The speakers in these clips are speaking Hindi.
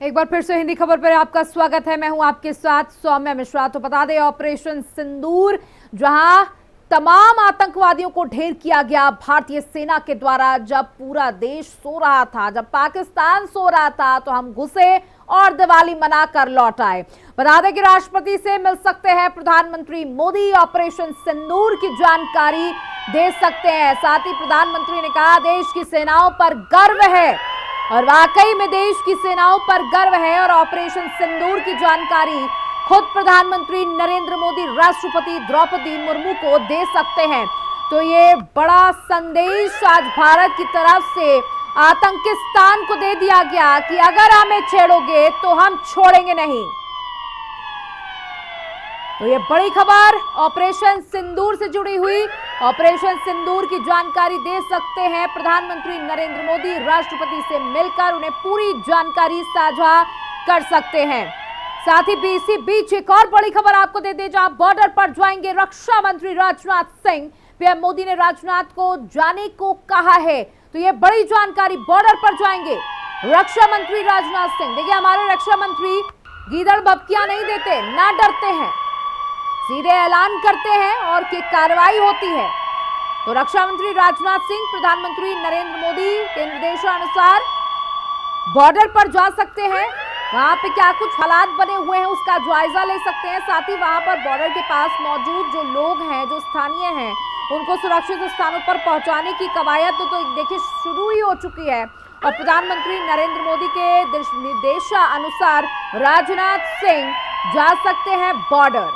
एक बार फिर से हिंदी खबर पर आपका स्वागत है। मैं हूं आपके साथ सौम्या मिश्रा। तो बता दें, ऑपरेशन सिंदूर, जहां तमाम आतंकवादियों को ढेर किया गया भारतीय सेना के द्वारा। जब पूरा देश सो रहा था, जब पाकिस्तान सो रहा था, तो हम घुसे और दिवाली मनाकर लौट आए। बता दें कि राष्ट्रपति से मिल सकते हैं प्रधानमंत्री मोदी, ऑपरेशन सिंदूर की जानकारी दे सकते हैं। साथ ही प्रधानमंत्री ने कहा देश की सेनाओं पर गर्व है, और वाकई में देश की सेनाओं पर गर्व है। और ऑपरेशन सिंदूर की जानकारी खुद प्रधानमंत्री नरेंद्र मोदी राष्ट्रपति द्रौपदी मुर्मू को दे सकते हैं। तो ये बड़ा संदेश आज भारत की तरफ से आतंकिस्तान को दे दिया गया कि अगर हमें छेड़ोगे तो हम छोड़ेंगे नहीं। तो ये बड़ी खबर ऑपरेशन सिंदूर से जुड़ी हुई। ऑपरेशन सिंदूर की जानकारी दे सकते हैं प्रधानमंत्री नरेंद्र मोदी, राष्ट्रपति से मिलकर उन्हें पूरी जानकारी साझा कर सकते हैं। साथ ही इसी बीच एक और बड़ी खबर आपको दे दें, जहां बॉर्डर पर जाएंगे रक्षा मंत्री राजनाथ सिंह। पीएम मोदी ने राजनाथ को जाने को कहा है। तो ये बड़ी जानकारी, बॉर्डर पर जाएंगे रक्षा मंत्री राजनाथ सिंह। देखिए, हमारे रक्षा मंत्री गीदड़ बबकियां नहीं देते, ना डरते हैं, सीधे ऐलान करते हैं और की कार्रवाई होती है। तो रक्षा मंत्री राजनाथ सिंह प्रधानमंत्री नरेंद्र मोदी के निर्देशानुसार बॉर्डर पर जा सकते हैं। वहां पे क्या कुछ हालात बने हुए हैं उसका जायजा ले सकते हैं। साथ ही वहां पर बॉर्डर के पास मौजूद जो लोग हैं, जो स्थानीय हैं, उनको सुरक्षित स्थानों पर पहुंचाने की कवायद तो देखिए शुरू ही हो चुकी है। और प्रधानमंत्री नरेंद्र मोदी के निर्देशानुसार राजनाथ सिंह जा सकते हैं बॉर्डर।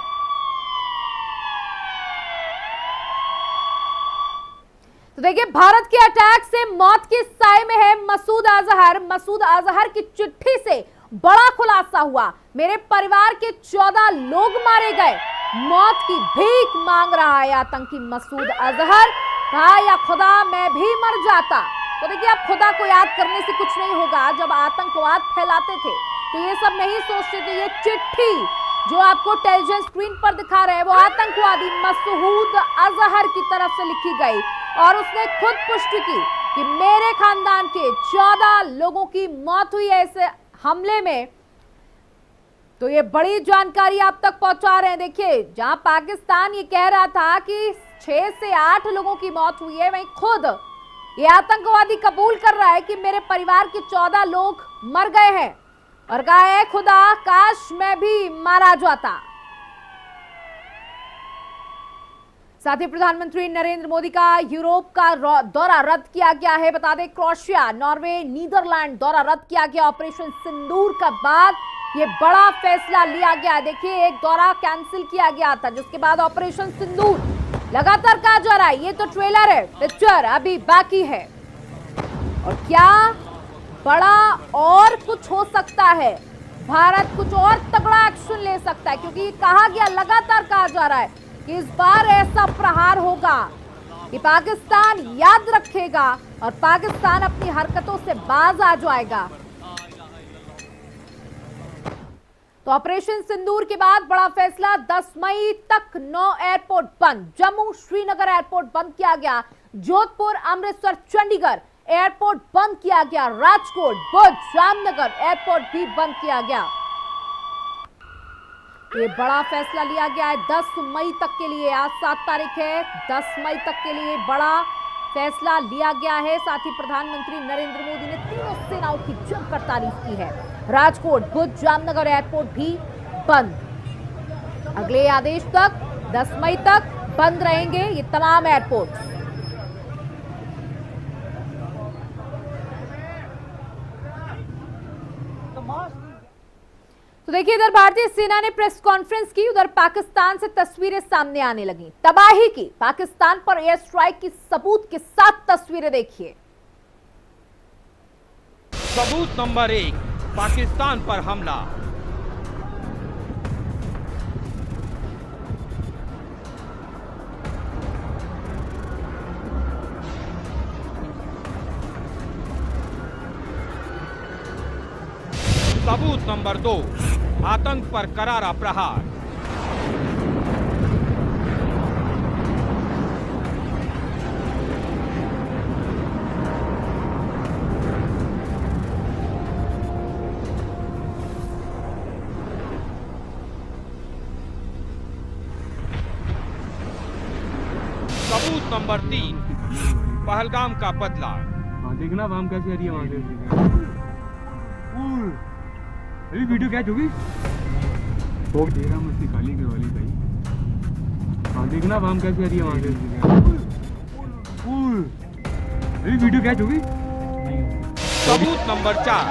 तो देखिए, भारत के अटैक से मौत के साए में है मसूद अजहर। मसूद अजहर की चिट्ठी से बड़ा खुलासा हुआ। मेरे परिवार के 14 लोग मारे गए, मौत की भीख मांग रहा है आतंकी मसूद अजहर। कहा, या खुदा मैं भी मर जाता। तो देखिए, अब खुदा को याद करने से कुछ नहीं होगा। जब आतंकवाद फैलाते थे तो ये सब नहीं सोचते थे। ये चिट्ठी जो आपको टेलीविजन स्क्रीन पर दिखा रहे हैं, वो आतंकवादी मसूद अजहर की तरफ से लिखी गई। और उसने खुद पुष्टि की कि मेरे खानदान के 14 लोगों की मौत हुई है इस हमले में। तो ये बड़ी जानकारी आप तक पहुंचा रहे हैं। देखिए, जहां पाकिस्तान ये कह रहा था कि 6 से 8 लोगों की मौत हुई है, वहीं खुद ये आतंकवादी कबूल कर रहा है कि मेरे परिवार के 14 लोग मर गए हैं। और कहा है, खुदा काश मैं भी मारा जाता। साथ ही प्रधानमंत्री नरेंद्र मोदी का यूरोप का दौरा रद्द किया गया है। बता दें, क्रोएशिया, नॉर्वे, नीदरलैंड दौरा रद्द किया गया। ऑपरेशन सिंदूर का बाद ये बड़ा फैसला लिया गया। देखिए, एक दौरा कैंसिल किया गया था, जिसके बाद ऑपरेशन सिंदूर लगातार कहा जा रहा है ये तो ट्रेलर है, पिक्चर अभी बाकी है। और क्या बड़ा और कुछ हो सकता है, भारत कुछ और तगड़ा एक्शन ले सकता है, क्योंकि कहा गया, लगातार कहा जा रहा है कि इस बार ऐसा प्रहार होगा कि पाकिस्तान याद रखेगा और पाकिस्तान अपनी हरकतों से बाज आ जाएगा। तो ऑपरेशन सिंदूर के बाद बड़ा फैसला, 10 मई तक 9 एयरपोर्ट बंद। जम्मू श्रीनगर एयरपोर्ट बंद किया गया। जोधपुर, अमृतसर, चंडीगढ़ एयरपोर्ट बंद किया गया। राजकोट, भुज, जामनगर एयरपोर्ट भी बंद किया गया। ये बड़ा फैसला लिया गया है 10 मई तक के लिए। आज 7 तारीख है, 10 मई तक के लिए बड़ा फैसला लिया गया है। साथ ही प्रधानमंत्री नरेंद्र मोदी ने तीनों सेनाओं की जमकर तारीफ की है। राजकोट, भुज, जामनगर एयरपोर्ट भी बंद। अगले आदेश तक 10 मई तक बंद रहेंगे ये तमाम एयरपोर्ट। तो देखिए, इधर भारतीय सेना ने प्रेस कॉन्फ्रेंस की, उधर पाकिस्तान से तस्वीरें सामने आने लगी। तबाही की, पाकिस्तान पर एयर स्ट्राइक की सबूत के साथ तस्वीरें देखिए। सबूत नंबर 1, पाकिस्तान पर हमला। सबूत नंबर 2, आतंक पर करारा प्रहार। नंबर 3, पहलगाम का बदला। हाँ देखना वाम कैसे आ रही है वहां से। अभी वीडियो कैच होगी वो डेरा मस्ती खाली करवाली भाई। हाँ देखना वाम कैसे आ रही है वहां से। अभी वीडियो कैच होगी। सबूत नंबर 4,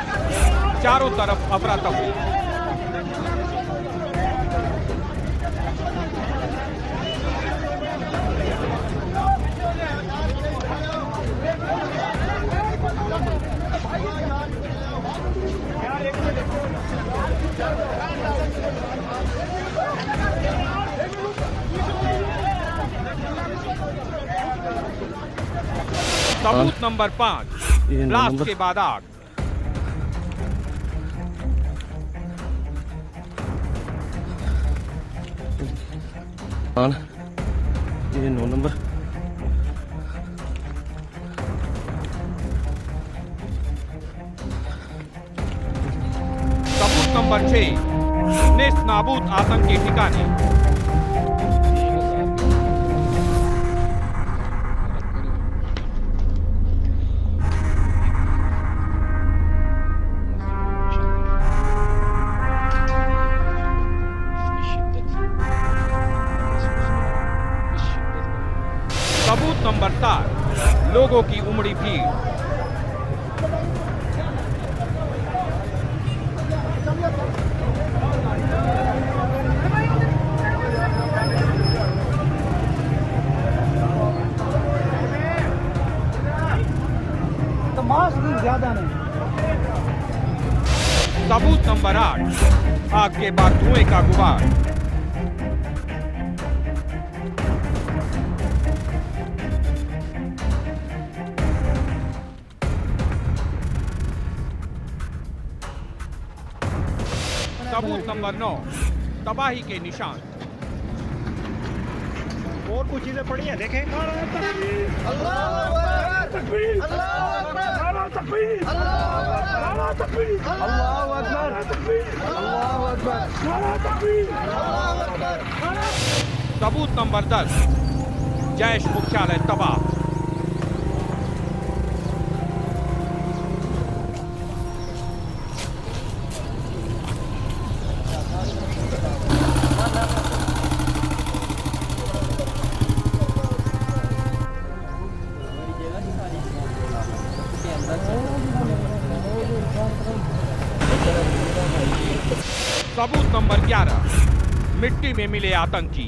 चारों तरफ अफरा तफरी। सबूत नंबर 5, ब्लास्ट के बाद आग। ये 9 नंबर। सबूत नंबर 6, नेस्त नाबूद आतंक के ठिकाने। सबूत नंबर 7, लोगों की उमड़ी भीड़। ज्यादा नहीं। सबूत नंबर 8, आग के बाद धुएं का गुबार। सबूत नंबर 9, तबाही के निशान। और कुछ चीजें पड़ी हैं देखें। सबूत नंबर 10, जैश मुख्यालय तबाह। सबूत नंबर 11, मिट्टी में मिले आतंकी।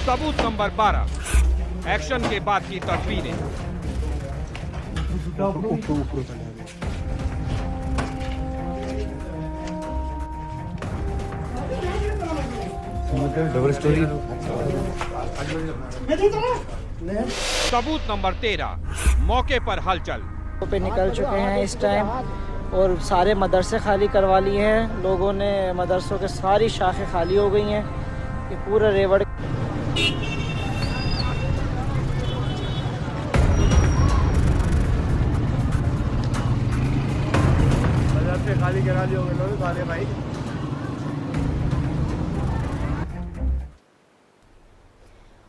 सबूत नंबर 12, एक्शन के बाद की तस्वीरें। Double storey. सबूत नंबर 13, मौके पर हलचल। पे निकल चुके हैं इस टाइम और सारे मदरसे खाली करवा लिए हैं लोगों ने। मदरसों के सारी शाखें खाली हो गई हैं। ये पूरा रेवड़ मदरसे खाली करा दिए होंगे लोग सारे भाई।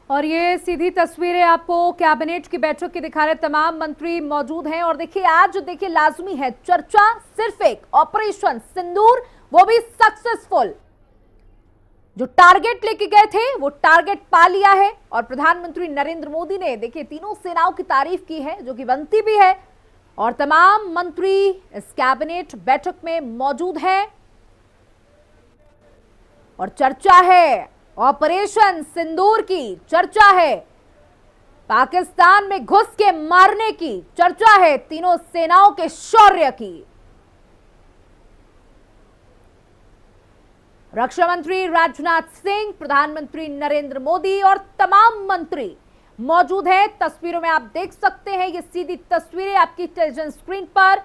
और ये सीधी तस्वीरें आपको कैबिनेट की बैठक की दिखा रहे, तमाम मंत्री मौजूद हैं। और देखिए आज देखिए लाजमी है चर्चा सिर्फ एक, ऑपरेशन सिंदूर, वो भी सक्सेसफुल। जो टारगेट लेके गए थे वो टारगेट पा लिया है। और प्रधानमंत्री नरेंद्र मोदी ने देखिए तीनों सेनाओं की तारीफ की है, जो कि बनती भी है। और तमाम मंत्री इस कैबिनेट बैठक में मौजूद हैं और चर्चा है ऑपरेशन सिंदूर की, चर्चा है पाकिस्तान में घुस के मारने की, चर्चा है तीनों सेनाओं के शौर्य की। रक्षा मंत्री राजनाथ सिंह, प्रधानमंत्री नरेंद्र मोदी और तमाम मंत्री मौजूद हैं। तस्वीरों में आप देख सकते हैं, ये सीधी तस्वीरें आपकी टेलीविजन स्क्रीन पर।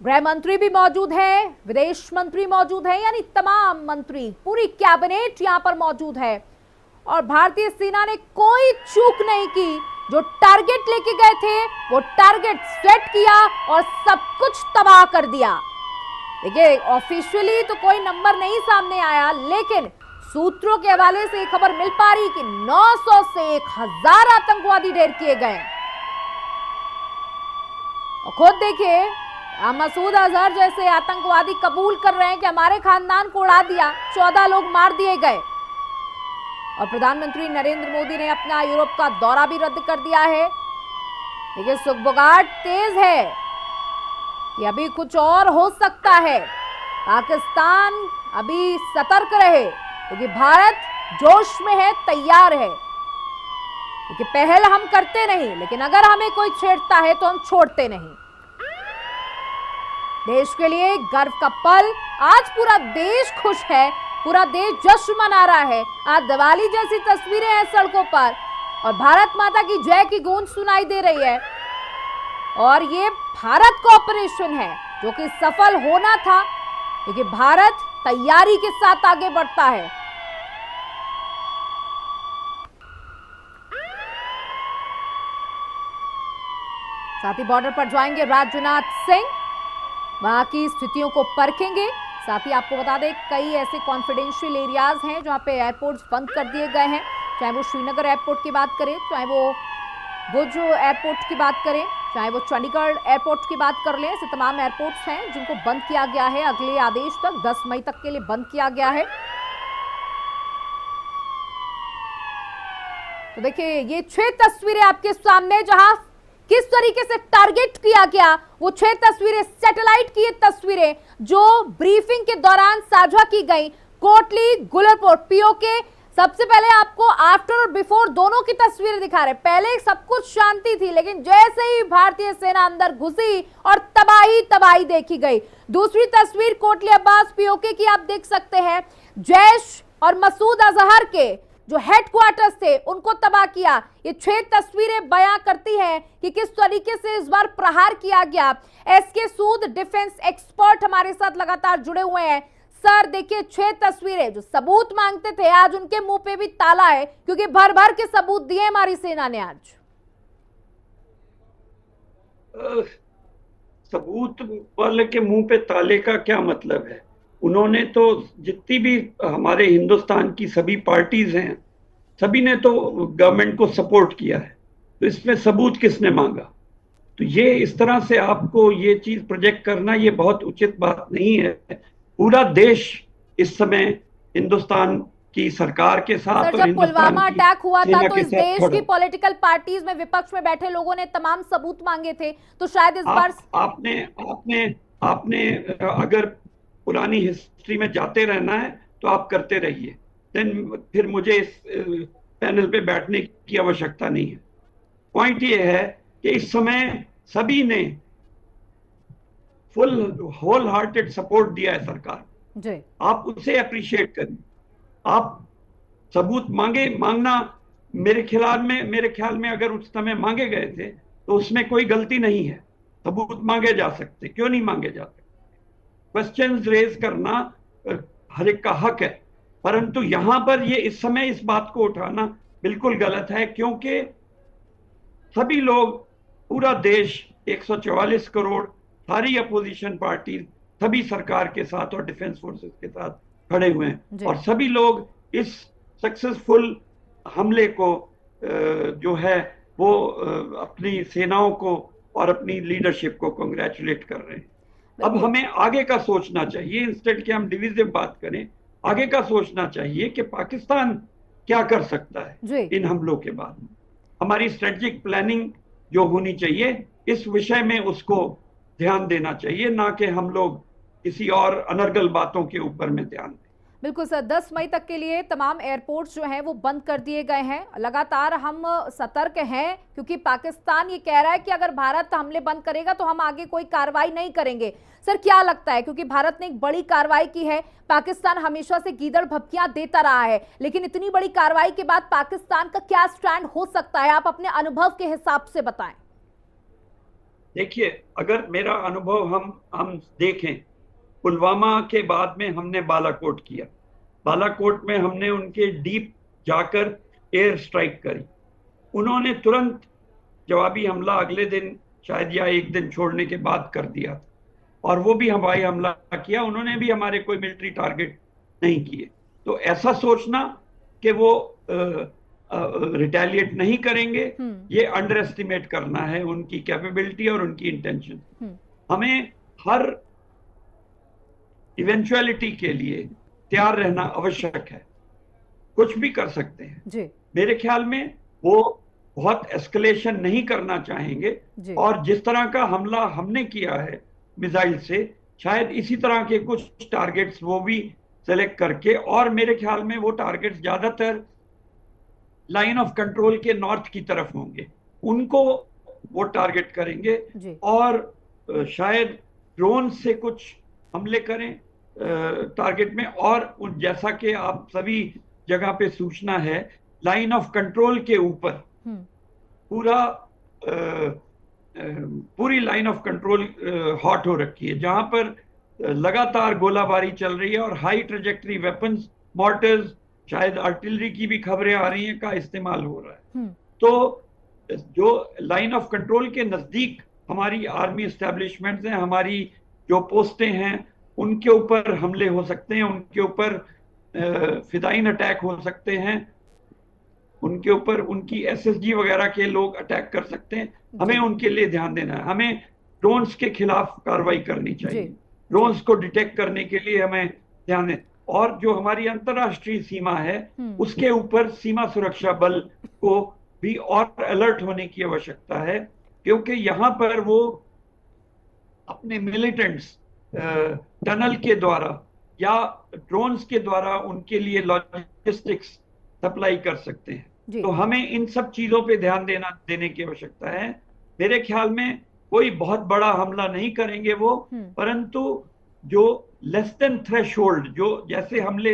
गृह मंत्री भी मौजूद हैं, विदेश मंत्री मौजूद हैं, यानी तमाम मंत्री, पूरी कैबिनेट यहां पर मौजूद है। और भारतीय सेना ने कोई चूक नहीं की जो टारगेट लेके गए थे वो टारगेट सेट किया और सब कुछ तबाह कर दिया। देखिए, ऑफिशियली तो कोई नंबर नहीं सामने आया, लेकिन सूत्रों के हवाले से खबर मिल पा रही कि 900 से 1000 आतंकवादी ढेर किए गए। और खुद देखिए, मसूद अजहर जैसे आतंकवादी कबूल कर रहे हैं कि हमारे खानदान को उड़ा दिया, 14 लोग मार दिए गए। और प्रधानमंत्री नरेंद्र मोदी ने अपना यूरोप का दौरा भी रद्द कर दिया है। देखिए, सुगबुगाहट तेज है कि अभी कुछ और हो सकता है। पाकिस्तान अभी सतर्क रहे, क्योंकि भारत जोश में है, तैयार है। क्योंकि पहल हम करते नहीं, लेकिन अगर हमें कोई छेड़ता है तो हम छोड़ते नहीं। देश के लिए गर्व का पल, आज पूरा देश खुश है, पूरा देश जश्न मना रहा है। आज दिवाली जैसी तस्वीरें हैं सड़कों पर और भारत माता की जय की गूंज सुनाई दे रही है। और ये भारत का ऑपरेशन है जो कि सफल होना था, क्योंकि भारत तैयारी के साथ आगे बढ़ता है। साथ ही बॉर्डर पर जाएंगे राजनाथ सिंह, वहां की स्थितियों को परखेंगे। साथ ही आपको बता दें, कई ऐसे कॉन्फिडेंशियल एरियाज हैं जहां पे एयरपोर्ट्स बंद कर दिए गए हैं। चाहे वो श्रीनगर एयरपोर्ट की बात करें, चाहे वो भुज एयरपोर्ट की बात करें, चाहे वो चंडीगढ़ एयरपोर्ट की बात कर लें, ऐसे तमाम एयरपोर्ट्स हैं जिनको बंद किया गया है। अगले आदेश तक 10 मई तक के लिए बंद किया गया है। तो देखिए, ये 6 तस्वीरें आपके सामने, जहां किस तरीके से टारगेट किया गया, वो 6 तस्वीरें सैटेलाइट की ये तस्वीरें जो ब्रीफिंग के दौरान साझा की गई। कोटली, गुलरपोर्ट, पीओके, सबसे पहले आपको आफ्टर और बिफोर दोनों की तस्वीरें दिखा रहे। पहले सब कुछ शांति थी, लेकिन जैसे ही भारतीय सेना अंदर घुसी और तबाही देखी गई। दूसरी तस्वीर कोटली अब्बास पीओके की आप देख सकते हैं। जैश और मसूद अजहर के जो हेडक्वार्टर्स थे उनको तबाह किया। ये 6 तस्वीरें बयां करती हैं कि किस तरीके से इस बार प्रहार किया गया। एसके सूद डिफेंस एक्सपर्ट हमारे साथ लगातार जुड़े हुए हैं। सर, देखिए, 6 तस्वीरें जो सबूत मांगते थे, आज उनके मुंह पे भी ताला है, क्योंकि भर भर के सबूत दिए हमारी सेना ने आज। सबूत वाले के मुंह पे ताले का क्या मतलब है? उन्होंने तो जितनी भी हमारे हिंदुस्तान की सभी पार्टीज हैं, सभी ने तो गवर्नमेंट को सपोर्ट किया है, तो इसमें सबूत किसने मांगा? तो ये इस तरह से आपको ये चीज प्रोजेक्ट करना, ये बहुत उचित बात नहीं है। पूरा देश इस समय हिंदुस्तान की सरकार के साथ, सर, जब पुलवामा अटैक हुआ था तो इस देश की पॉलिटिकल पार्टीज में विपक्ष में बैठे लोगों ने तमाम सबूत मांगे थे, तो शायद इस बार आपने अगर पुरानी हिस्ट्री में जाते रहना है तो आप करते रहिए, फिर मुझे इस पैनल पे बैठने की आवश्यकता नहीं है। पॉइंट ये है कि इस समय सभी ने फुल होल हार्टेड सपोर्ट दिया है सरकार जी। आप उसे अप्रिशिएट करें। आप सबूत मांगना मेरे ख्याल में अगर उस समय मांगे गए थे तो उसमें कोई गलती नहीं है। सबूत मांगे जा सकते, क्यों नहीं मांगे जा सकते? क्वेश्चंस रेज करना हर एक का हक है, परंतु यहां पर ये इस समय इस बात को उठाना बिल्कुल गलत है, क्योंकि सभी लोग, पूरा देश 144 करोड़, सारी अपोजिशन पार्टी सभी सरकार के साथ और डिफेंस फोर्सेस के साथ खड़े हुए हैं, और सभी लोग इस सक्सेसफुल हमले को जो है वो अपनी सेनाओं को और अपनी लीडरशिप को कांग्रेचुलेट कर रहे हैं। अब हमें आगे का सोचना चाहिए, इंस्टेड कि हम डिविजिव बात करें, आगे का सोचना चाहिए कि पाकिस्तान क्या कर सकता है इन हमलों के बाद। हमारी स्ट्रेटेजिक प्लानिंग जो होनी चाहिए, इस विषय में उसको ध्यान देना चाहिए, ना कि हम लोग किसी और अनर्गल बातों के ऊपर में ध्यान दें। बिल्कुल सर, 10 मई तक के लिए तमाम एयरपोर्ट्स जो हैं वो बंद कर दिए गए हैं। लगातार हम सतर्क हैं, क्योंकि पाकिस्तान ये कह रहा है कि अगर भारत हमले बंद करेगा तो हम आगे कोई कार्रवाई नहीं करेंगे। सर, क्या लगता है, क्योंकि भारत ने एक बड़ी कार्रवाई की है, पाकिस्तान हमेशा से गीदड़ भपकियां देता रहा है, लेकिन इतनी बड़ी कार्रवाई के बाद पाकिस्तान का क्या स्टैंड हो सकता है, आप अपने अनुभव के हिसाब से बताएं। देखिए, अगर मेरा अनुभव हम देखें, पुलवामा के बाद में हमने बालाकोट किया, बालाकोट में हमने उनके डीप जाकर एयर स्ट्राइक करी, उन्होंने तुरंत जवाबी हमला अगले दिन शायद या एक दिन छोड़ने के बाद कर दिया था, और वो भी हवाई हमला किया, उन्होंने भी हमारे कोई मिलिट्री टारगेट नहीं किए। तो ऐसा सोचना कि वो रिटेलिएट नहीं करेंगे, ये अंडर एस्टिमेट करना है उनकी कैपेबिलिटी और उनकी इंटेंशन। हमें हर इवेंचुअलिटी के लिए तैयार रहना आवश्यक है, कुछ भी कर सकते हैं जी। मेरे ख्याल में वो बहुत एस्केलेशन नहीं करना चाहेंगे, और जिस तरह का हमला हमने किया है मिसाइल से, शायद इसी तरह के कुछ टारगेट्स वो भी सेलेक्ट करके, और मेरे ख्याल में वो टारगेट्स ज्यादातर लाइन ऑफ कंट्रोल के नॉर्थ की तरफ होंगे, उनको वो टारगेट करेंगे, और शायद ड्रोन से कुछ हमले करें टारगेट में। और जैसा कि आप सभी जगह पे सूचना है, लाइन ऑफ कंट्रोल के ऊपर पूरी लाइन ऑफ कंट्रोल हॉट हो रखी है, जहां पर लगातार गोलाबारी चल रही है और हाई ट्रेजेक्टरी वेपन्स, मॉर्टर्स, शायद आर्टिलरी की भी खबरें आ रही हैं का इस्तेमाल हो रहा है। तो जो लाइन ऑफ कंट्रोल के नजदीक हमारी आर्मी एस्टेब्लिशमेंट्स हैं, हमारी जो पोस्टें हैं, उनके ऊपर हमले हो सकते हैं, उनके ऊपर फिदाइन अटैक हो सकते हैं, उनके ऊपर उनकी एसएसजी वगैरह के लोग अटैक कर सकते हैं। हमें उनके लिए ध्यान देना है, हमें ड्रोन्स के खिलाफ कार्रवाई करनी चाहिए, ड्रोन्स को डिटेक्ट करने के लिए हमें ध्यान दें। और जो हमारी अंतर्राष्ट्रीय सीमा है, उसके ऊपर सीमा सुरक्षा बल को भी और अलर्ट होने की आवश्यकता है, क्योंकि यहाँ पर वो अपने मिलिटेंट्स टनल के द्वारा या ड्रोन्स के द्वारा उनके लिए लॉजिस्टिक्स सप्लाई कर सकते हैं। तो हमें इन सब चीजों पे ध्यान देने की आवश्यकता है। मेरे ख्याल में कोई बहुत बड़ा हमला नहीं करेंगे वो, परंतु जो लेस देन थ्रेशोल्ड, जो जैसे हमले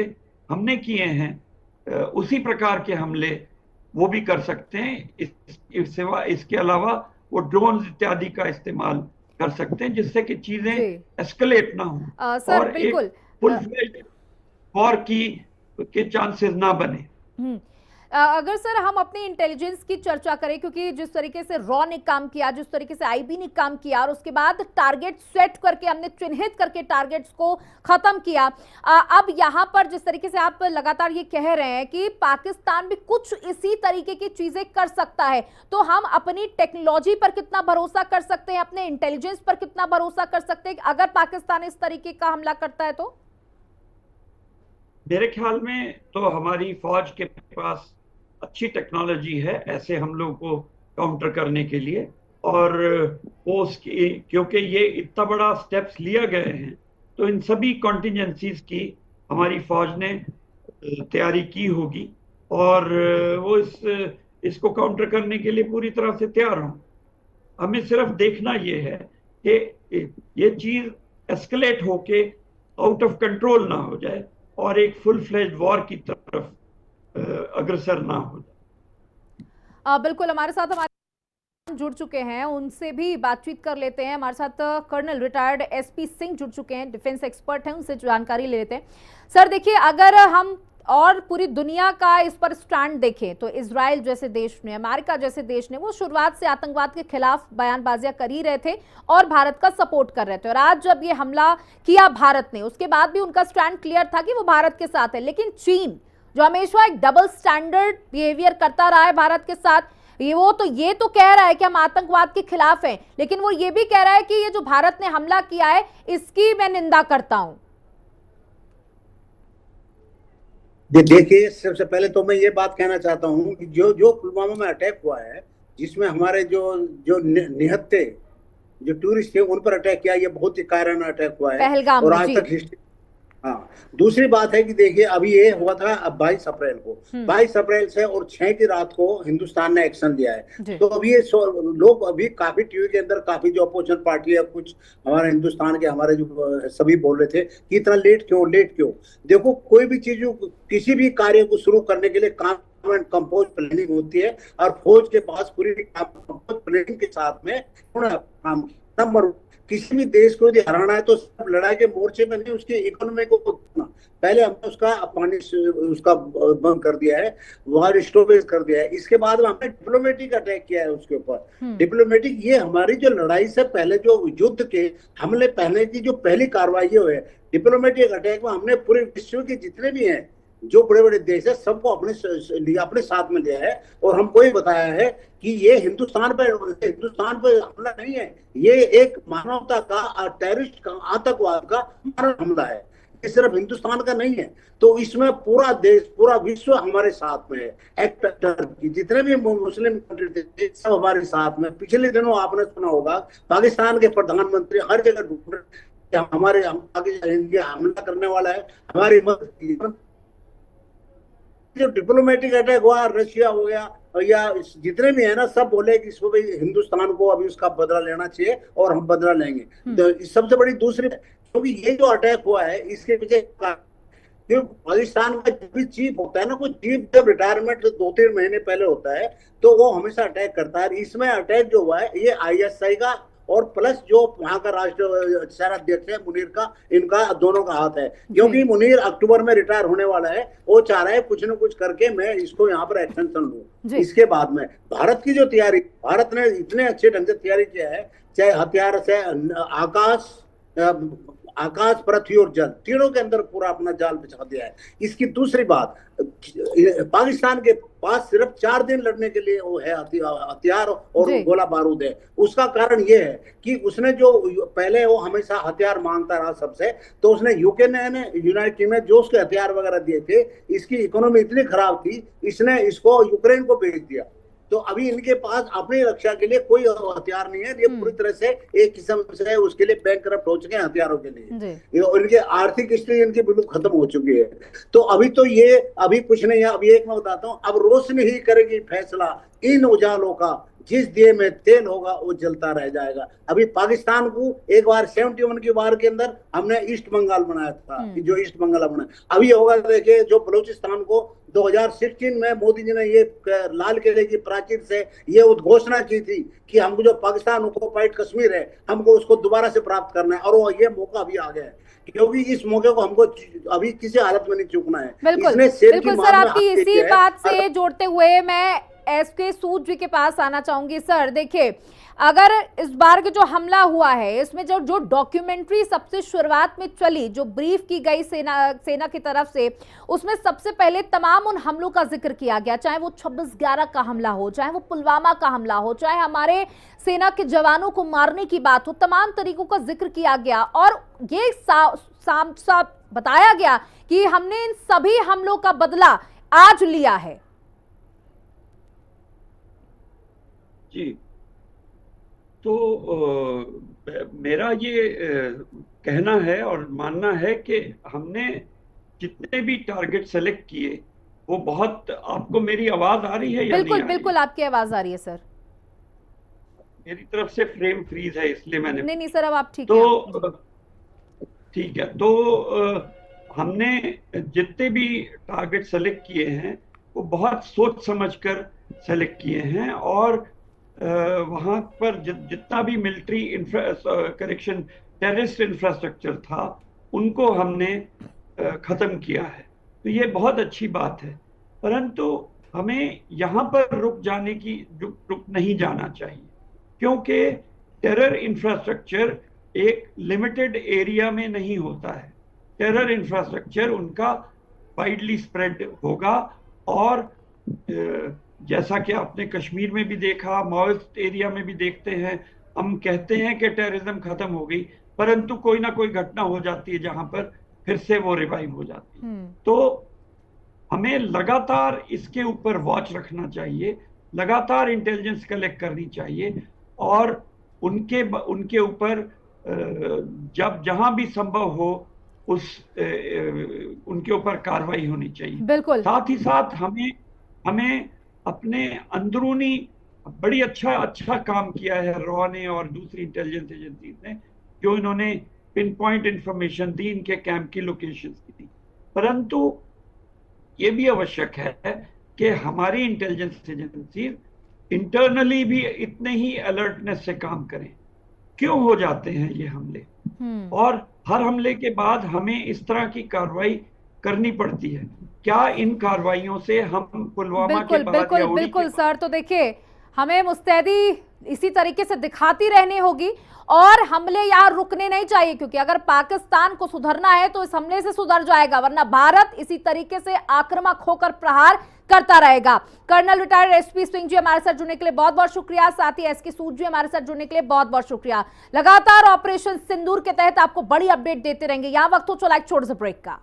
हमने किए हैं उसी प्रकार के हमले वो भी कर सकते हैं। इसके अलावा वो ड्रोन इत्यादि का इस्तेमाल कर सकते हैं, जिससे कि चीजें एस्केलेट ना हो और एक फुल फ्लेज्ड वॉर के चांसेस ना बने। अगर सर हम अपनी इंटेलिजेंस की चर्चा करें, क्योंकि जिस तरीके से रॉ ने काम किया, जिस तरीके से आईबी ने काम किया, और उसके बाद टारगेट सेट करके हमने चिन्हित करके टारगेट्स को खत्म किया, अब यहाँ पर जिस तरीके से आप लगातार ये कह रहे हैं कि पाकिस्तान भी कुछ इसी तरीके की चीजें कर सकता है, तो हम अपनी टेक्नोलॉजी पर कितना भरोसा कर सकते हैं, अपने इंटेलिजेंस पर कितना भरोसा कर सकते हैं अगर पाकिस्तान इस तरीके का हमला करता है? तो मेरे ख्याल में तो हमारी फौज के पास अच्छी टेक्नोलॉजी है ऐसे हमलों को काउंटर करने के लिए, और वो उसकी, क्योंकि ये इतना बड़ा स्टेप्स लिया गए हैं, तो इन सभी कॉन्टिजेंसीज की हमारी फौज ने तैयारी की होगी, और वो इसको काउंटर करने के लिए पूरी तरह से तैयार हों। हमें सिर्फ देखना ये है कि ये चीज एस्केलेट होके आउट ऑफ कंट्रोल ना हो जाए और एक फुल फ्लेज्ड वॉर की तरफ अग्रसर ना हो जाए। बिल्कुल, हमारे साथ हमारे जुड़ चुके हैं, उनसे भी बातचीत कर लेते हैं। हमारे साथ कर्नल रिटायर्ड एसपी सिंह जुड़ चुके हैं, डिफेंस एक्सपर्ट हैं, उनसे जानकारी ले लेते हैं। सर देखिए, अगर हम और पूरी दुनिया का इस पर स्टैंड देखें तो इजराइल जैसे देश ने, अमेरिका जैसे देश ने, वो शुरुआत से आतंकवाद के खिलाफ बयानबाजियां कर ही रहे थे और भारत का सपोर्ट कर रहे थे, और आज जब ये हमला किया भारत ने, उसके बाद भी उनका स्टैंड क्लियर था कि वो भारत के साथ है। लेकिन चीन जो हमेशा एक डबल स्टैंडर्ड बिहेवियर करता रहा है भारत के साथ, ये तो कह रहा है कि हम आतंकवाद के खिलाफ हैं, लेकिन वो ये भी कह रहा है कि ये जो भारत ने हमला किया है इसकी मैं निंदा करता हूं। देखिए, सबसे पहले तो मैं ये बात कहना चाहता हूँ कि जो पुलवामा में अटैक हुआ है, जिसमें हमारे जो निहत्थे जो टूरिस्ट थे उन पर अटैक किया, ये बहुत ही कायराना अटैक हुआ है और आज तक हिस्ट्री। हाँ, दूसरी बात है कि देखिए, अभी ये हुआ था अब 22 अप्रैल को, 22 अप्रैल से और 6 की रात को हिंदुस्तान ने एक्शन लिया है। तो अभी ये लोग अभी काफी टीवी के अंदर काफी जो अपोजिशन पार्टी है, कुछ हमारे हिंदुस्तान के हमारे जो सभी बोल रहे थे कि इतना लेट क्यों। देखो, कोई भी चीज, किसी भी कार्य को शुरू करने के लिए काम एंड कंपोज प्लानिंग होती है, और फौज के पास पूरी कंपोज प्लानिंग के साथ में काम। नंबर किसी भी देश को यदि हराना है तो सब लड़ाई के मोर्चे में नहीं, उसकी इकोनॉमी को पहले हमने उसका पानी उसका बंद कर दिया है, वहां स्टॉपेज कर दिया है। इसके बाद हमने डिप्लोमेटिक अटैक किया है उसके ऊपर। डिप्लोमेटिक, ये हमारी जो लड़ाई से पहले जो युद्ध के हमले पहले की जो पहली कार्रवाई है, डिप्लोमेटिक अटैक में हमने पूरे विश्व के जितने भी हैं जो बड़े बड़े देश है सबको अपने साथ में लिया है, और हमको ये बताया है कि ये हिंदुस्तान पर हमला नहीं है, ये एक मानवता का, टेररिस्ट का, आतंकवाद का मानव हमला है, ये सिर्फ हिंदुस्तान का नहीं है। तो इसमें पूरा देश, पूरा विश्व हमारे साथ में है। एक्टर की जितने भी मुस्लिम कंट्री थे सब हमारे साथ में। पिछले दिनों आपने सुना होगा पाकिस्तान के प्रधानमंत्री हर जगह ढूंढ रहे हमारे हमला करने वाला है, हमारी मदद। जो डिप्लोमेटिक अटैक हुआ, रशिया हो गया या जितने भी है ना, सब बोले कि इसको भाई हिंदुस्तान को अभी उसका बदला लेना चाहिए और हम बदला लेंगे। तो सबसे बड़ी दूसरी, क्योंकि ये जो अटैक हुआ है इसके पीछे जो पाकिस्तान का जो भी चीफ होता है ना, कोई चीफ जब रिटायरमेंट 2-3 महीने पहले होता है तो वो हमेशा अटैक करता है। इसमें अटैक जो हुआ है ये ISI का और प्लस जो वहां का राष्ट्र सेनाध्यक्ष है मुनीर का, इनका दोनों का हाथ है, क्योंकि मुनीर अक्टूबर में रिटायर होने वाला है। वो चाह रहा है कुछ न कुछ करके मैं इसको यहाँ पर एक्सटेंशन लूं। इसके बाद में भारत की जो तैयारी, भारत ने इतने अच्छे ढंग से तैयारी किया है, चाहे हथियार से आकाश, पृथ्वी और जल, तीनों के अंदर पूरा अपना जाल बिछा दिया है। इसकी दूसरी बात, पाकिस्तान के पास सिर्फ 4 दिन लड़ने के लिए वो है हथियार और गोला बारूद है। उसका कारण ये है कि उसने जो पहले वो हमेशा हथियार मांगता रहा सबसे, तो उसने यूके ने यूनाइटेड किंगडम में जो उसके हथियार वगैरह दिए थे, इसकी इकोनॉमी इतनी खराब थी, इसने इसको यूक्रेन को भेज दिया। तो अभी इनके पास अपनी रक्षा के लिए कोई हथियार नहीं है। ये पूरी तरह से एक किस्म से उसके लिए बैंकरप्ट हो चुके हैं हथियारों के लिए, और इनके आर्थिक स्थिति इनकी बिल्कुल खत्म हो चुकी है। तो अभी तो ये अभी कुछ नहीं है। अभी एक मैं बताता हूँ, अब रोशनी ही करेगी फैसला इन उजालों का, जिस दिए में तेल होगा वो जलता रह जाएगा। अभी पाकिस्तान को एक बार 71 की वार के अंदर हमने ईस्ट बंगाल बनाया था, जो ईस्ट बंगाल बना, अभी होगा देखिए जो बलूचिस्तान को 2016 में मोदी जी ने ये लाल किले की प्राचीर से ये उद्घोषणा की थी कि हमको जो पाकिस्तान ऑक्युपाइड कश्मीर है हमको उसको दोबारा से प्राप्त करना है, और वो ये मौका अभी आ गया है, क्योंकि इस मौके को हमको अभी किसी हालत में नहीं चूकना है। बिल्कुल सर, आपकी इसी बात से जोड़ते हुए मैं SK सूद जी के पास आना चाहूंगी। सर देखिए, अगर इस बार के जो हमला हुआ है इसमें जो डॉक्यूमेंट्री सबसे शुरुआत में चली, जो ब्रीफ की गई सेना की तरफ से, उसमें सबसे पहले तमाम उन हमलों का जिक्र किया गया, चाहे वो 26/11 का हमला हो, चाहे वो पुलवामा का हमला हो, चाहे हमारे सेना के जवानों को मारने की बात हो, तमाम तरीकों का जिक्र किया गया और ये साफ बताया गया कि हमने इन सभी हमलों का बदला आज लिया है। जी, तो मेरा ये कहना है और मानना है कि हमने जितने भी टारगेट सेलेक्ट किए वो बहुत, आपको मेरी आवाज आ रही है या बिल्कुल नहीं? बिल्कुल आपकी आवाज आ रही है सर। मेरी तरफ से फ्रेम फ्रीज है इसलिए मैंने नहीं सर, अब आप ठीक तो ठीक है। तो हमने जितने भी टारगेट सेलेक्ट किए हैं वो बहुत सोच समझकर सेलेक्ट किए हैं, और वहां पर जितना भी मिलिट्री करेक्शन टेररिस्ट इंफ्रास्ट्रक्चर था उनको हमने खत्म किया है। तो ये बहुत अच्छी बात है, परंतु हमें यहाँ पर रुक नहीं जाना चाहिए, क्योंकि टेरर इंफ्रास्ट्रक्चर एक लिमिटेड एरिया में नहीं होता है। टेरर इंफ्रास्ट्रक्चर उनका वाइडली स्प्रेड होगा, और जैसा कि आपने कश्मीर में भी देखा, माओइस्ट एरिया में भी देखते हैं, हम कहते हैं कि टेररिज्म खत्म हो गई, परंतु कोई ना कोई घटना हो जाती है जहां पर फिर से वो रिवाइव हो जाती है। तो हमें लगातार इसके ऊपर वॉच रखना चाहिए, लगातार इंटेलिजेंस कलेक्ट करनी चाहिए, और उनके ऊपर जहां भी संभव हो उनके ऊपर कार्रवाई होनी चाहिए। बिल्कुल। साथ ही साथ हमें अपने अंदरूनी बड़ी अच्छा काम किया है रॉ ने और दूसरी इंटेलिजेंस एजेंसीज ने, जो इन्होंने पिन पॉइंट इंफॉर्मेशन दी, इनके कैंप की लोकेशंस की थी। परंतु ये भी आवश्यक है कि हमारी इंटेलिजेंस एजेंसी इंटरनली भी इतने ही अलर्टनेस से काम करें, क्यों हो जाते हैं ये हमले, और हर हमले के बाद हमें इस तरह की कार्रवाई करनी पड़ती है। क्या इन कार्रवाइयों से हम पुलवामा के बाद बिल्कुल बिल्कुल सर, तो देखिए हमें मुस्तैदी इसी तरीके से दिखाती रहनी होगी और हमले यार रुकने नहीं चाहिए, क्योंकि अगर पाकिस्तान को सुधरना है तो इस हमले से सुधर जाएगा, वरना भारत इसी तरीके से आक्रामक होकर प्रहार करता रहेगा। Colonel retired SP Singh ji हमारे साथ जुड़ने के लिए बहुत बहुत शुक्रिया, साथ ही एसके सूद जी हमारे साथ जुड़ने के लिए बहुत बहुत शुक्रिया। लगातार ऑपरेशन सिंदूर के तहत आपको बड़ी अपडेट देते रहेंगे। यहां वक्त हो चला एक छोटे से ब्रेक का।